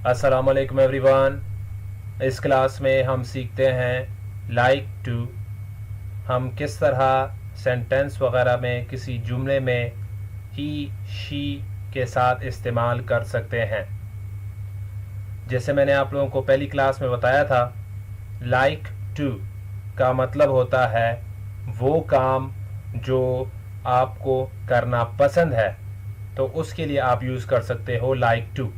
अस्सलाम वालेकुम एवरीवन। इस क्लास में हम सीखते हैं लाइक टू। हम किस तरह सेंटेंस वगैरह में किसी जुमले में ही शी के साथ इस्तेमाल कर सकते हैं। जैसे मैंने आप लोगों को पहली क्लास में बताया था, लाइक टू का मतलब होता है वो काम जो आपको करना पसंद है, तो उसके लिए आप यूज़ कर सकते हो लाइक टू।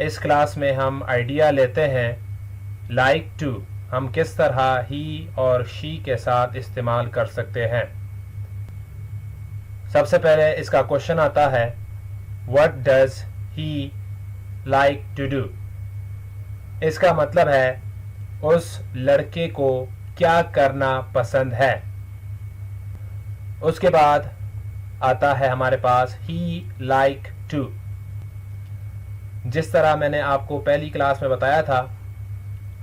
इस क्लास में हम आइडिया लेते हैं लाइक टू हम किस तरह ही और शी के साथ इस्तेमाल कर सकते हैं। सबसे पहले इसका क्वेश्चन आता है, what does he like to do. इसका मतलब है उस लड़के को क्या करना पसंद है। उसके बाद आता है हमारे पास ही लाइक टू। जिस तरह मैंने आपको पहली क्लास में बताया था,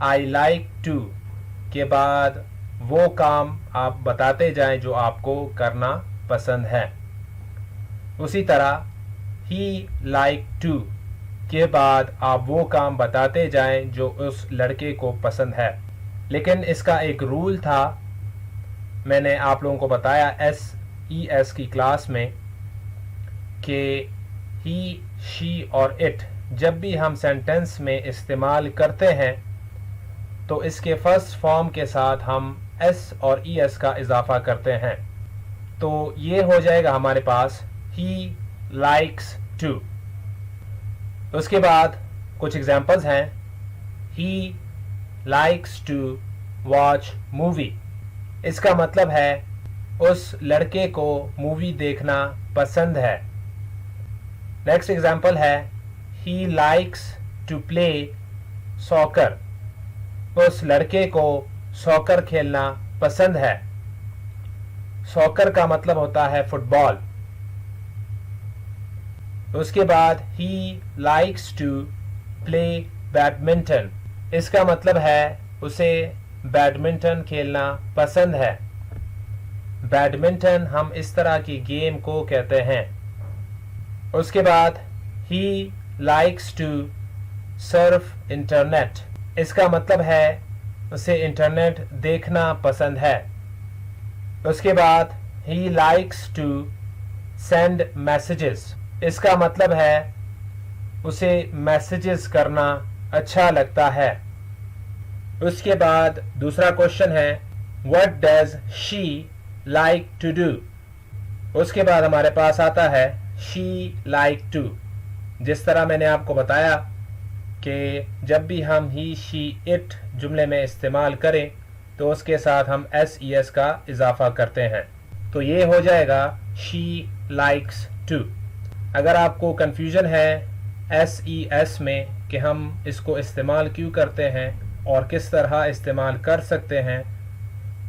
आई लाइक टू के बाद वो काम आप बताते जाएं जो आपको करना पसंद है। उसी तरह ही लाइक टू के बाद आप वो काम बताते जाएं जो उस लड़के को पसंद है। लेकिन इसका एक रूल था, मैंने आप लोगों को बताया SES की क्लास में, कि ही, शी और इट जब भी हम सेंटेंस में इस्तेमाल करते हैं तो इसके फर्स्ट फॉर्म के साथ हम S और ES का इजाफा करते हैं। तो ये हो जाएगा हमारे पास ही लाइक्स टू। उसके बाद कुछ एग्जांपल्स हैं, he likes to watch movie. इसका मतलब है उस लड़के को मूवी देखना पसंद है। नेक्स्ट एग्जांपल है, he likes to play soccer। उस लड़के को सॉकर खेलना पसंद है। सॉकर का मतलब होता है फुटबॉल। उसके बाद he likes to play badminton. इसका मतलब है उसे बैडमिंटन खेलना पसंद है। बैडमिंटन हम इस तरह की गेम को कहते हैं। उसके बाद he likes to surf internet. इसका मतलब है उसे इंटरनेट देखना पसंद है। उसके बाद he likes to send messages। इसका मतलब है उसे मैसेजेस करना अच्छा लगता है। उसके बाद दूसरा क्वेश्चन है, what does she like to do। उसके बाद हमारे पास आता है she like to। जिस तरह मैंने आपको बताया कि जब भी हम ही, शी, इट जुमले में इस्तेमाल करें तो उसके साथ हम SES का इजाफा करते हैं। तो ये हो जाएगा शी लाइक्स टू। अगर आपको कंफ्यूजन है SES में कि हम इसको इस्तेमाल क्यों करते हैं और किस तरह इस्तेमाल कर सकते हैं,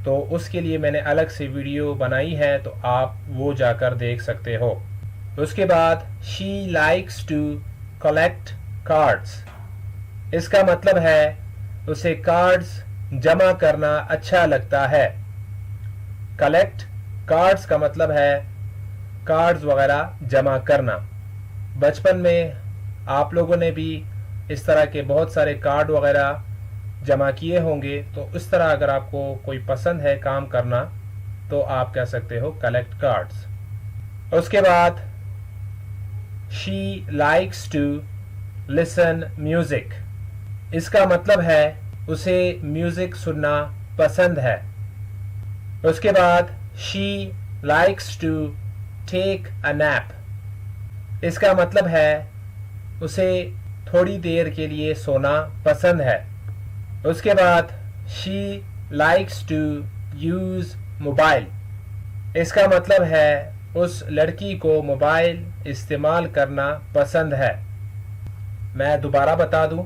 तो उसके लिए मैंने अलग से वीडियो बनाई है, तो आप वो जाकर देख सकते हो। उसके बाद she likes to collect cards। इसका मतलब है उसे कार्ड्स जमा करना अच्छा लगता है। कलेक्ट कार्ड्स का मतलब है कार्ड्स वगैरह जमा करना। बचपन में आप लोगों ने भी इस तरह के बहुत सारे कार्ड वगैरह जमा किए होंगे, तो इस तरह अगर आपको कोई पसंद है काम करना तो आप कह सकते हो कलेक्ट कार्ड्स। उसके बाद she likes to listen music। इसका मतलब है उसे म्यूजिक सुनना पसंद है। उसके बाद she likes to take a nap। इसका मतलब है उसे थोड़ी देर के लिए सोना पसंद है। उसके बाद she likes to use mobile. इसका मतलब है उस लड़की को मोबाइल इस्तेमाल करना पसंद है। मैं दोबारा बता दूं,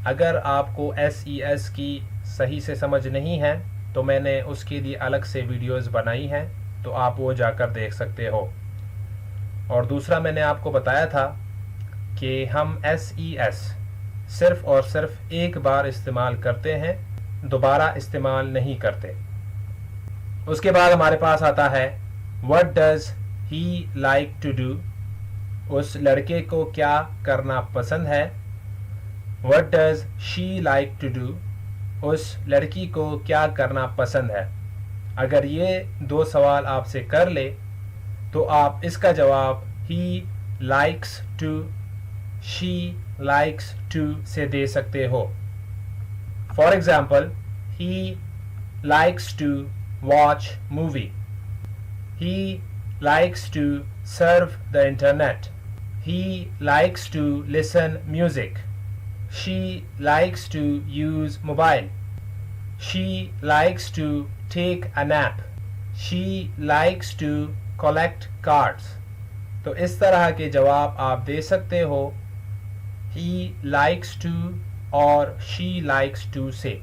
अगर आपको SES की सही से समझ नहीं है तो मैंने उसके लिए अलग से वीडियोस बनाई हैं, तो आप वो जाकर देख सकते हो। और दूसरा मैंने आपको बताया था कि हम SES सिर्फ और सिर्फ एक बार इस्तेमाल करते हैं, दोबारा इस्तेमाल नहीं करते। उसके बाद हमारे पास आता है, what does he like to do। उस लड़के को क्या करना पसंद है. What does she like to do? उस लड़की को क्या करना पसंद है. अगर ये दो सवाल आपसे कर ले तो आप इसका जवाब he likes to, she likes to से दे सकते हो. For example, he likes to watch movie. He likes to surf the internet. He likes to listen music. She likes to use mobile. She likes to take a nap. She likes to collect cards. तो इस तरह के जवाब आप दे सकते हो he likes to और she likes to से.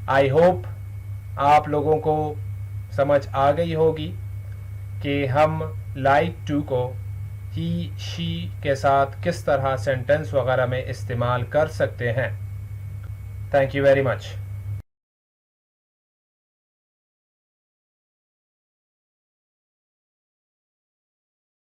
I hope आप लोगों को समझ आ गई होगी कि हम like to को he she के साथ किस तरह सेंटेंस वगैरह में इस्तेमाल कर सकते हैं. Thank you very much.